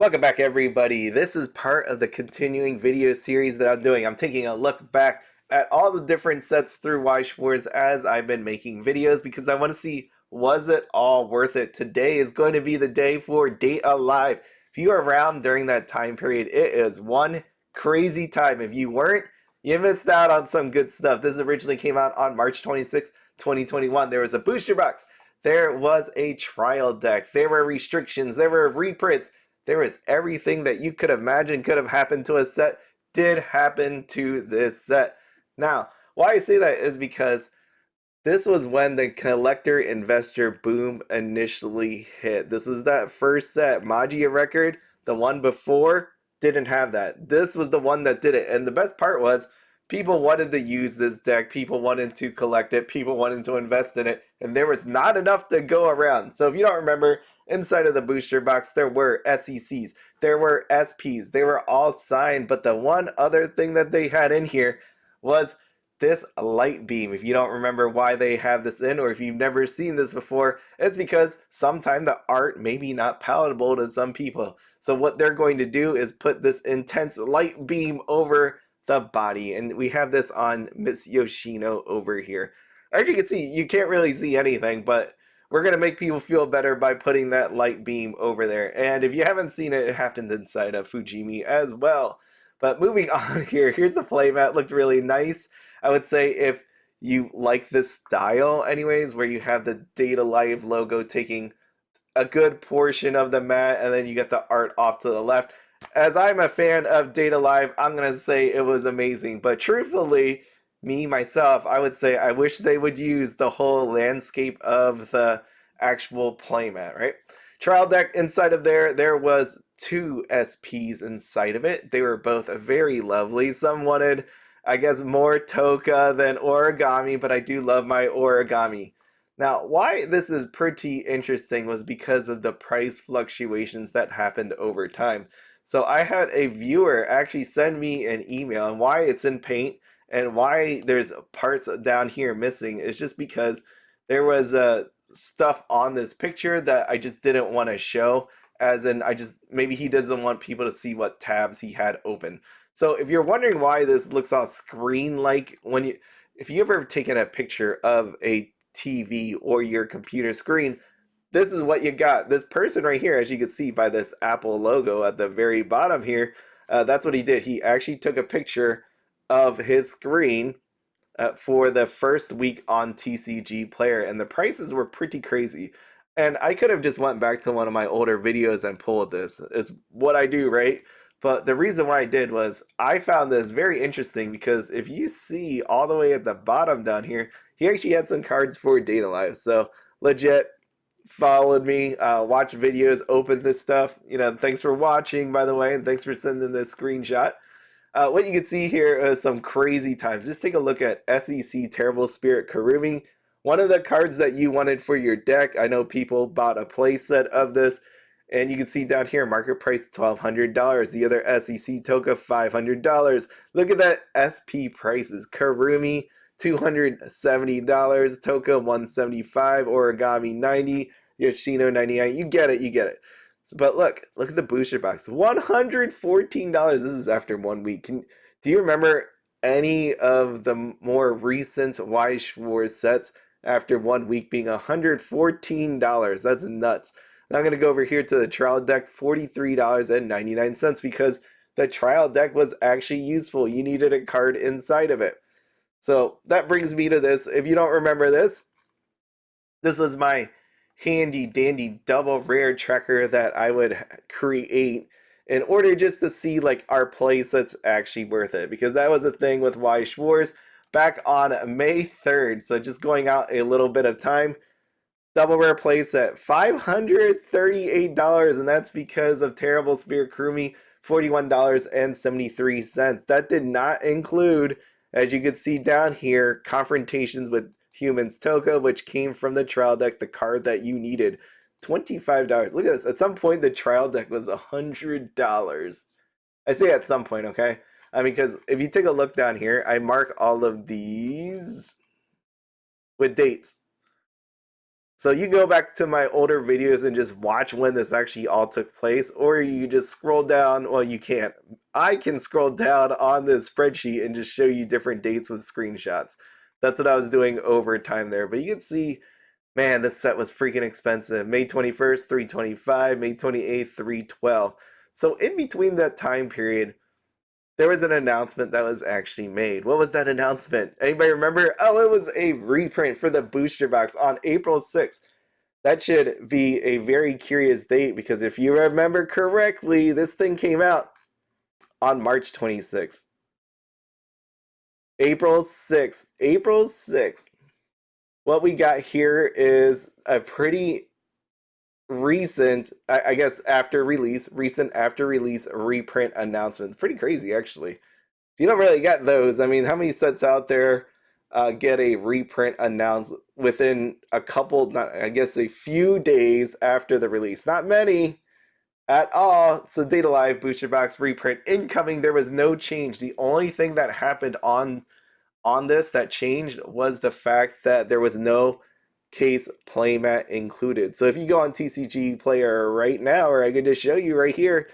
Welcome back, everybody. This is part of the continuing video series that I'm doing. I'm taking a look back at all the different sets through Weiss Schwarz as I've been making videos because I want to see, was it all worth it? Today is going to be the day for Date A Live. If you were around during that time period, it is one crazy time. If you weren't, you missed out on some good stuff. This originally came out on March 26, 2021. There was a booster box. There was a trial deck. There were restrictions. There were reprints. There was everything that you could imagine could have happened to a set did happen to this set. Now, why I say that is because this was when the collector investor boom initially hit. This is that first set. Magia Record, the one before, didn't have that. This was the one that did it. And the best part was people wanted to use this deck. People wanted to collect it. People wanted to invest in it. And there was not enough to go around. So if you don't remember, inside of the booster box, there were SECs. There were SPs. They were all signed. But the one other thing that they had in here was this light beam. If you don't remember why they have this in, or if you've never seen this before, it's because sometimes the art may be not palatable to some people. So what they're going to do is put this intense light beam over the body, and we have this on Miss Yoshino over here. As you can see, you can't really see anything, but we're going to make people feel better by putting that light beam over there. And if you haven't seen it, it happened inside of Fujimi as well. But moving on here, here's the playmat. Looked really nice. I would say if you like this style anyways, where you have the Date A Live logo taking a good portion of the mat and then you get the art off to the left. As I'm a fan of Date A Live, I'm going to say it was amazing. But truthfully, me, myself, I would say I wish they would use the whole landscape of the actual playmat, right? Trial deck inside of there was two SPs inside of it. They were both very lovely. Some wanted, I guess, more Tohka than Origami, but I do love my Origami. Now, why this is pretty interesting was because of the price fluctuations that happened over time. So I had a viewer actually send me an email, and why it's in paint and why there's parts down here missing is just because there was stuff on this picture that I just didn't want to show, as in maybe he doesn't want people to see what tabs he had open. So if you're wondering why this looks all screen-like, if you ever taken a picture of a TV or your computer screen, this is what you got. This person right here, as you can see by this Apple logo at the very bottom here, that's what he did. He actually took a picture of his screen for the first week on TCGPLAYER, and the prices were pretty crazy. And I could have just went back to one of my older videos and pulled this. It's what I do, right? But the reason why I did was I found this very interesting because if you see all the way at the bottom down here, he actually had some cards for Date A Live. So legit, followed me, watched videos, opened this stuff. Thanks for watching, by the way, and thanks for sending this screenshot. What you can see here is some crazy times. Just take a look at SEC Terrible Spirit Kurumi. One of the cards that you wanted for your deck. I know people bought a play set of this. And you can see down here, market price $1,200. The other SEC Tohka, $500. Look at that SP prices. Kurumi, $270. Tohka, $175. Origami, $90. Yoshino, $99. You get it, you get it. But look at the booster box. $114. This is after 1 week. Do you remember any of the more recent Weiss Schwarz sets after 1 week being $114? That's nuts. Now I'm going to go over here to the trial deck, $43.99, because the trial deck was actually useful. You needed a card inside of it. So that brings me to this. If you don't remember this, this was my handy dandy double rare tracker that I would create in order just to see like our play sets actually worth it, because that was a thing with Weiss Schwarz back on May 3rd. So just going out a little bit of time. Double rare place at $538, and that's because of Terrible Spirit Kurumi, $41.73. That did not include, as you can see down here, Confrontations with Humans Tohka, which came from the trial deck, the card that you needed. $25. Look at this. At some point, the trial deck was $100. I say at some point, okay? I mean, because if you take a look down here, I mark all of these with dates. So you go back to my older videos and just watch when this actually all took place, or you just scroll down. Well, you can't. I can scroll down on this spreadsheet and just show you different dates with screenshots. That's what I was doing over time there. But you can see, man, this set was freaking expensive. May 21st, 325, May 28th, 312. So in between that time period, there was an announcement that was actually made. What was that announcement? Anybody remember? Oh, it was a reprint for the booster box on April 6th. That should be a very curious date because if you remember correctly, this thing came out on March 26th. April 6th. April 6th. What we got here is a pretty recent, I guess recent after release reprint announcements. Pretty crazy, actually. You don't really get those. I mean, how many sets out there get a reprint announced within a couple, not, I guess a few days after the release? Not many at all. So Date A Live Booster Box reprint incoming. There was no change. The only thing that happened on this that changed was the fact that there was no case playmat included. So if you go on TCGPLAYER right now, or I could just show you right here,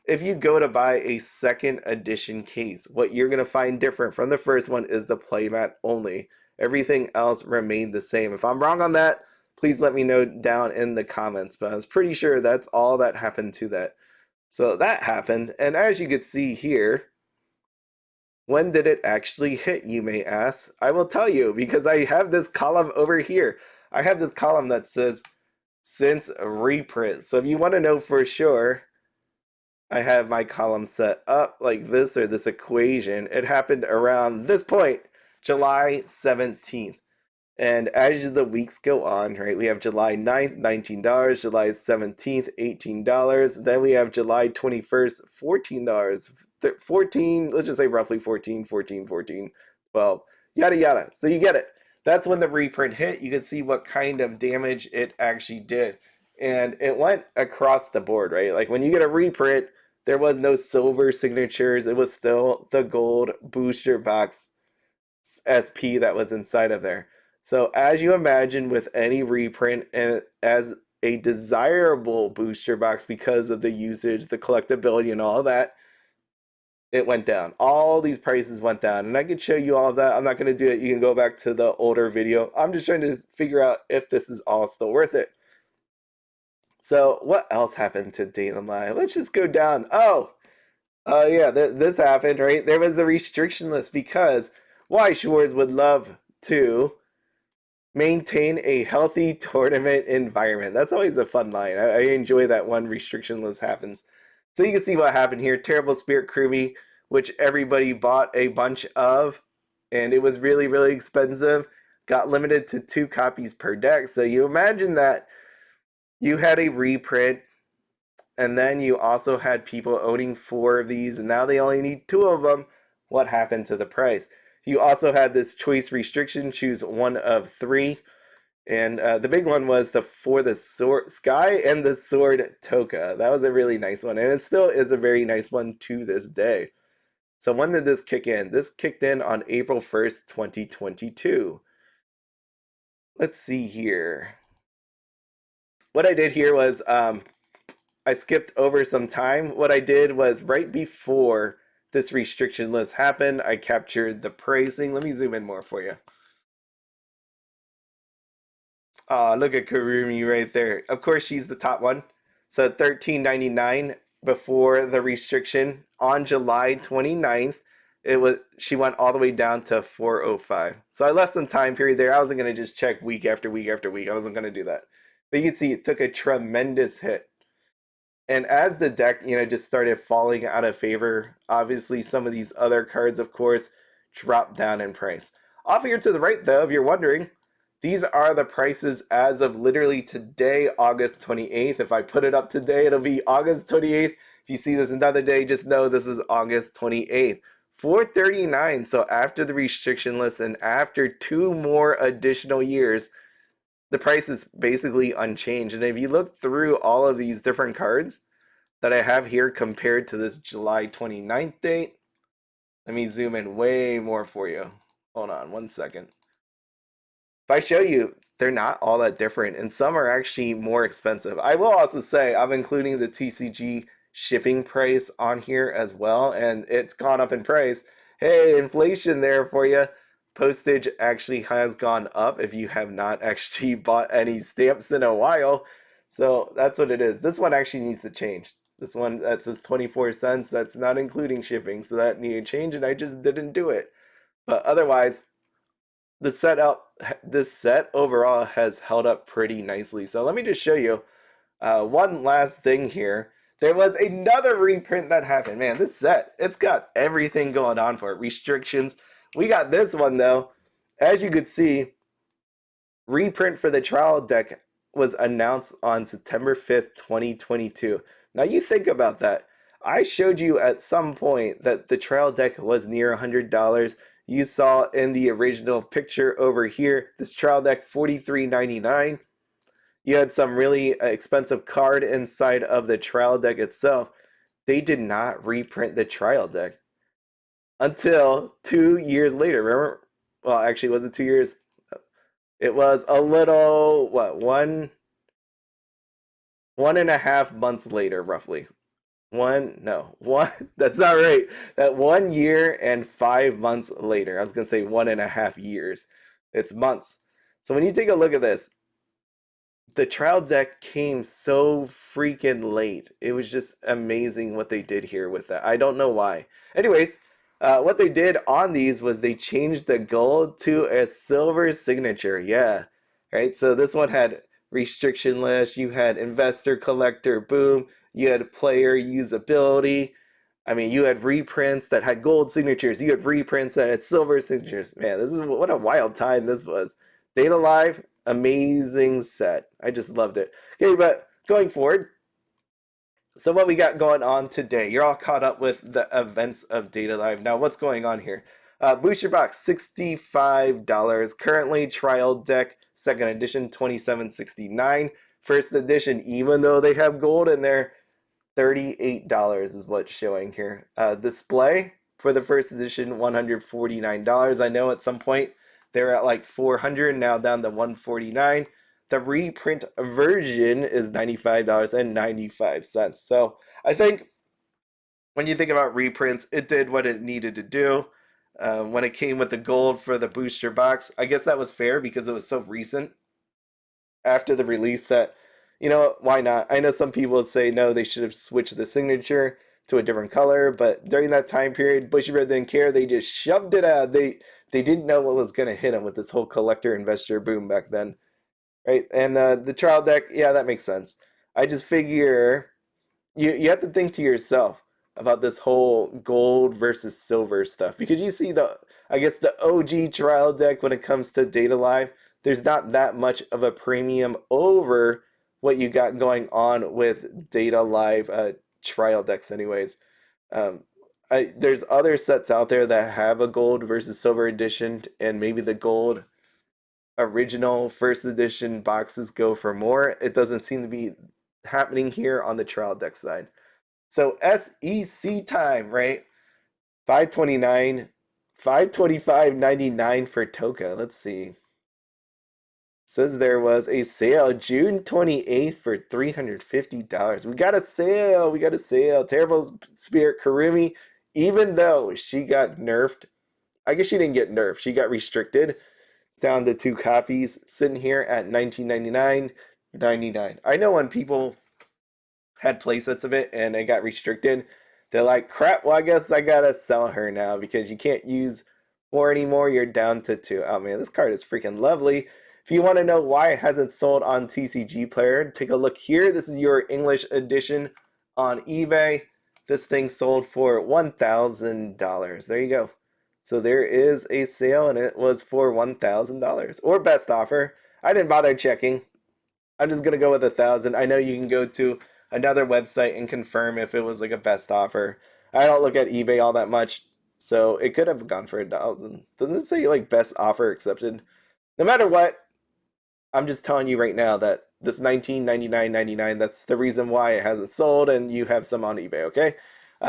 if you go to buy a second edition case, what you're going to find different from the first one is the playmat only. Everything else remained the same. If I'm wrong on that, please let me know down in the comments, but I was pretty sure that's all that happened to that. So that happened, and as you can see here, when did it actually hit, you may ask? I will tell you, because I have this column over here. I have this column that says since reprint. So if you want to know for sure, I have my column set up like this, or this equation. It happened around this point, July 17th. And as the weeks go on, right, we have July 9th, $19, July 17th, $18. Then we have July 21st, $14, 14, let's just say roughly 14, 14, 14, 12, yada, yada. So you get it. That's when the reprint hit. You can see what kind of damage it actually did. And it went across the board, right? Like when you get a reprint, there was no silver signatures. It was still the gold booster box SP that was inside of there. So as you imagine with any reprint, and as a desirable booster box because of the usage, the collectability, and all that, it went down. All these prices went down. And I could show you all of that. I'm not going to do it. You can go back to the older video. I'm just trying to figure out if this is all still worth it. So what else happened to Date A Live? Let's just go down. Oh yeah, this happened, right? There was a restriction list because Weiss Schwarz would love to maintain a healthy tournament environment. That's always a fun line. I enjoy that one restriction list happens. So you can see what happened here. Terrible Spirit Kurumi, which everybody bought a bunch of, and it was really, really expensive. Got limited to 2 copies per deck. So you imagine that you had a reprint, and then you also had people owning 4 of these, and now they only need 2 of them. What happened to the price? You also had this choice restriction, choose 1 of 3. And the big one was for the sword, Sky and the Sword Tohka. That was a really nice one, and it still is a very nice one to this day. So when did this kick in? This kicked in on April 1st, 2022. Let's see here. What I did here was I skipped over some time. What I did was right before this restriction list happened, I captured the pricing. Let me zoom in more for you. Look at Kurumi right there. Of course, she's the top one. So $13.99 before the restriction. On July 29th, she went all the way down to $405. So I left some time period there. I wasn't going to just check week after week after week. I wasn't going to do that. But you can see it took a tremendous hit. And as the deck, just started falling out of favor, obviously some of these other cards, of course, dropped down in price. Off here to the right, though, if you're wondering, these are the prices as of literally today, August 28th. If I put it up today, it'll be August 28th. If you see this another day, just know this is August 28th. $439. So after the restriction list and after 2 more additional years, the price is basically unchanged. And if you look through all of these different cards that I have here compared to this July 29th date, let me zoom in way more for you. Hold on one second. If I show you, they're not all that different, and some are actually more expensive. I will also say I'm including the TCG shipping price on here as well, and it's gone up in price. Hey, inflation there for you. Postage actually has gone up if you have not actually bought any stamps in a while. So that's what it is. This one actually needs to change. This one that says 24 cents, that's not including shipping, so that needed to change, and I just didn't do it. But otherwise, the set out this set overall has held up pretty nicely. So let me just show you one last thing here. There was another reprint that happened. Man, this set, it's got everything going on for it. Restrictions. We got this one though. As you could see, reprint for the trial deck was announced on September 5th, 2022. Now you think about that. I showed you at some point that the trial deck was near $100. You saw in the original picture over here, this trial deck $43.99. You had some really expensive card inside of the trial deck itself. They did not reprint the trial deck until 2 years later. Remember? Well, actually, was it 2 years? It was a little, what, one and a half months later, roughly. One, that's not right. That 1 year and 5 months later. I was going to say 1.5 years. It's months. So when you take a look at this, the trial deck came so freaking late. It was just amazing what they did here with that. I don't know why. Anyways, what they did on these was they changed the gold to a silver signature. Yeah, right. So this one had restriction list. You had investor, collector, boom. You had player usability. I mean, you had reprints that had gold signatures. You had reprints that had silver signatures. Man, this is what a wild time this was. Data Live, amazing set. I just loved it. Okay, but going forward, so what we got going on today? You're all caught up with the events of Data Live. Now, what's going on here? Booster Box, $65. Currently, trial deck, second edition, $27.69. First edition, even though they have gold in there, $38 is what's showing here. Display for the first edition, $149. I know at some point they were at like $400, now down to $149. The reprint version is $95.95. So I think when you think about reprints, it did what it needed to do. When it came with the gold for the booster box, I guess that was fair because it was so recent after the release that, you know, why not? I know some people say no, they should have switched the signature to a different color, but during that time period, Bushiroad didn't care. They just shoved it out. They didn't know what was going to hit them with this whole collector investor boom back then, right? And the trial deck, yeah, that makes sense. I just figure you have to think to yourself about this whole gold versus silver stuff because you see the, I guess, the OG trial deck when it comes to Data Live, there's not that much of a premium over what you got going on with Data Live trial decks anyways. um, there's other sets out there that have a gold versus silver edition, and maybe the gold original first edition boxes go for more. It doesn't seem to be happening here on the trial deck side. So SEC time, right? 529, 525.99 for Tohka. Let's see. Says there was a sale June 28th for $350. We got a sale. We got a sale. Terrible Spirit Kurumi, even though she got nerfed. I guess she didn't get nerfed. She got restricted down to 2 copies, sitting here at $19.99. I know when people had playsets of it and it got restricted, they're like, crap, well, I guess I gotta sell her now because you can't use 4 anymore. You're down to 2. Oh man, this card is freaking lovely. If you want to know why it hasn't sold on TCG Player, take a look here. This is your English edition on eBay. This thing sold for $1,000. There you go. So there is a sale and it was for $1,000 or best offer. I didn't bother checking. I'm just gonna go with 1,000. I know you can go to another website and confirm if it was like a best offer. I don't look at eBay all that much, so it could have gone for 1,000. Doesn't it say like best offer accepted? No matter what, I'm just telling you right now that this $19.99.99, that's the reason why it hasn't sold, and you have some on eBay, okay?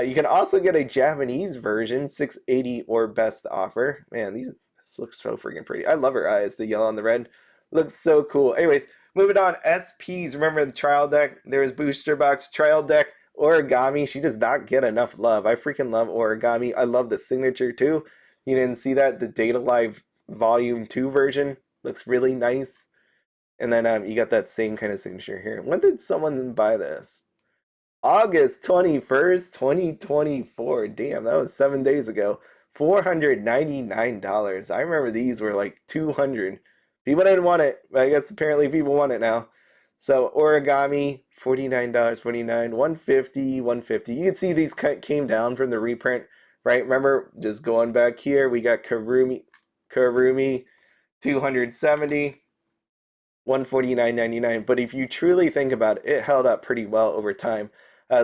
You can also get a Japanese version, 680 or best offer. Man, this looks so freaking pretty. I love her eyes, the yellow and the red. Looks so cool. Anyways, moving on. SPs. Remember the trial deck? There was Booster Box trial deck. Origami. She does not get enough love. I freaking love Origami. I love the signature too. You didn't see that? The Data Live Volume 2 version looks really nice. And then you got that same kind of signature here. When did someone buy this? August 21st, 2024. Damn, that was 7 days ago. $499. I remember these were like 200. People didn't want it, but I guess apparently people want it now. So Origami, $49.49, 150, 150. You can see these came down from the reprint, right? Remember, just going back here, we got Kurumi, 270. 149.99. But if you truly think about it, it held up pretty well over time.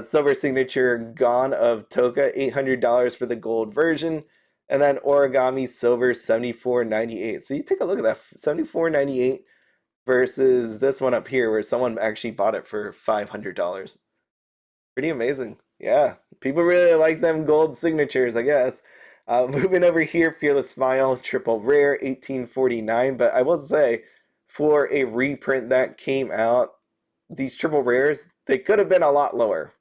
Silver signature Gone of Tohka, $800 for the gold version, and then Origami silver, $74.98. So you take a look at that, $74.98 versus this one up here where someone actually bought it for $500. Pretty amazing. Yeah, people really like them gold signatures, I guess. Moving over here, Fearless Smile, triple rare, 1849. But I will say, for a reprint that came out, these triple rares, they could have been a lot lower.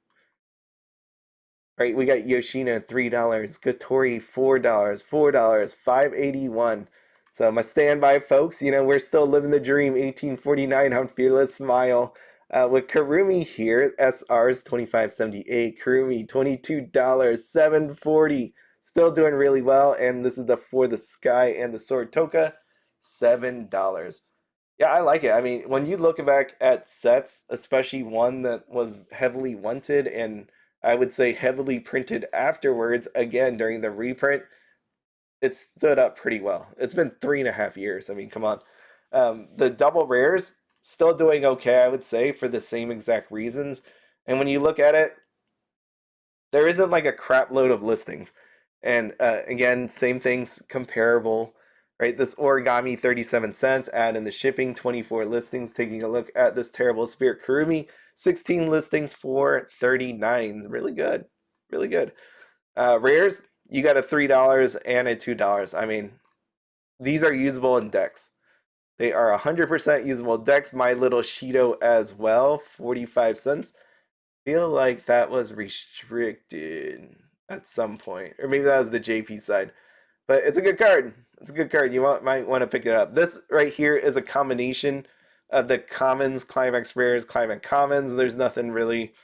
Right, we got Yoshino, $3, Kotori, $4, $4, 581. So my standby folks, you know, we're still living the dream, 1849 on Fearless Smile. With Kurumi here, SR's 25.78, Kurumi $22, 740. Still doing really well, and this is the For the Sky and the Sword Tohka, $7. Yeah, I like it. I mean, when you look back at sets, especially one that was heavily wanted and I would say heavily printed afterwards, again during the reprint, it stood up pretty well. It's been 3.5 years. I mean, come on. The double rares still doing okay, I would say, for the same exact reasons. And when you look at it, there isn't like a crap load of listings. And again, same things comparable, right? This Origami 37 cents, add in the shipping, 24 listings. Taking a look at this terrible Spirit Kurumi, 16 listings for 39. Really good. Really good. Rares, you got a $3 and a $2. I mean, these are usable in decks. They are 100% usable decks. My Little Shido as well, 45 cents. Feel like that was restricted at some point. Or maybe that was the JP side. But it's a good card. It's a good card. You might want to pick it up. This right here is a combination of the commons, climax rares, climax commons. There's nothing really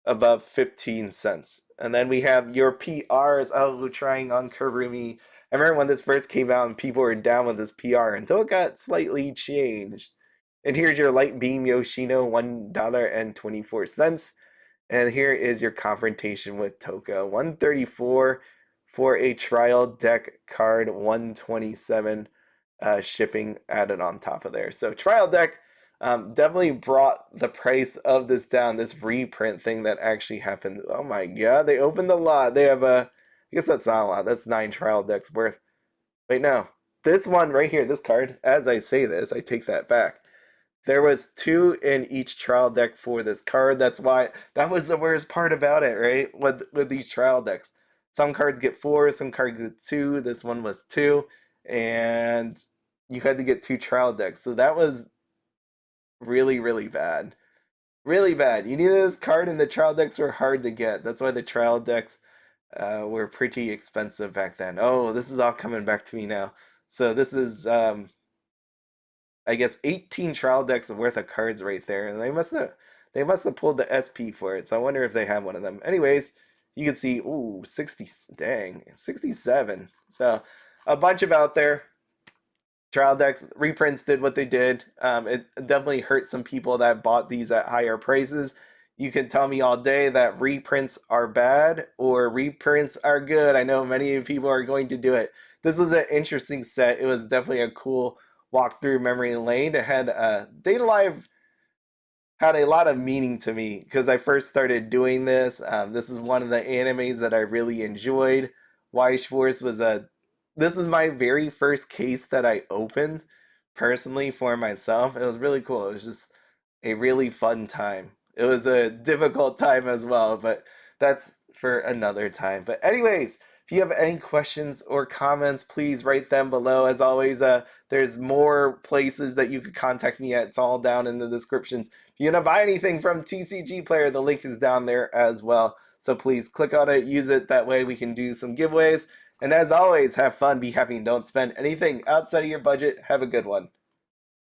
above 15 cents. And then we have your PRs. Oh, we're trying on Kurumi. I remember when this first came out and people were down with this PR until it got slightly changed. And here's your Light Beam Yoshino, $1.24. And here is your confrontation with Tohka, 134 for a trial deck card, 127 shipping added on top of there. So trial deck definitely brought the price of this down, this reprint thing that actually happened. Oh my god, they opened a lot. They have I guess that's not a lot. That's 9 trial decks worth. Wait, no. This one right here, this card, as I say this, I take that back. There was 2 in each trial deck for this card. That's why that was the worst part about it, right? With these trial decks. Some cards get 4, some cards get 2. This one was 2, and you had to get 2 trial decks. So that was really, really bad. Really bad. You needed this card, and the trial decks were hard to get. That's why the trial decks were pretty expensive back then. Oh, this is all coming back to me now. So this is I guess 18 trial decks worth of cards right there, and they must have pulled the SP for it. So I wonder if they have one of them. Anyways, you can see, ooh, 60, dang, 67. So a bunch of out there trial decks. Reprints did what they did. It definitely hurt some people that bought these at higher prices. You can tell me all day that reprints are bad or reprints are good. I know many people are going to do it. This was an interesting set. It was definitely a cool walk through memory lane. It had Data Live had a lot of meaning to me because I first started doing this. This is one of the animes that I really enjoyed. Weiss Schwarz was a. This is my very first case that I opened personally for myself. It was really cool. It was just a really fun time. It was a difficult time as well, but that's for another time. But anyways, If you have any questions or comments, please write them below. As always, there's more places that you could contact me at. It's all down in the descriptions. If you want to buy anything from TCG Player, the link is down there as well. So please click on it, use it. That way we can do some giveaways. And as always, have fun, be happy, and don't spend anything outside of your budget. Have a good one.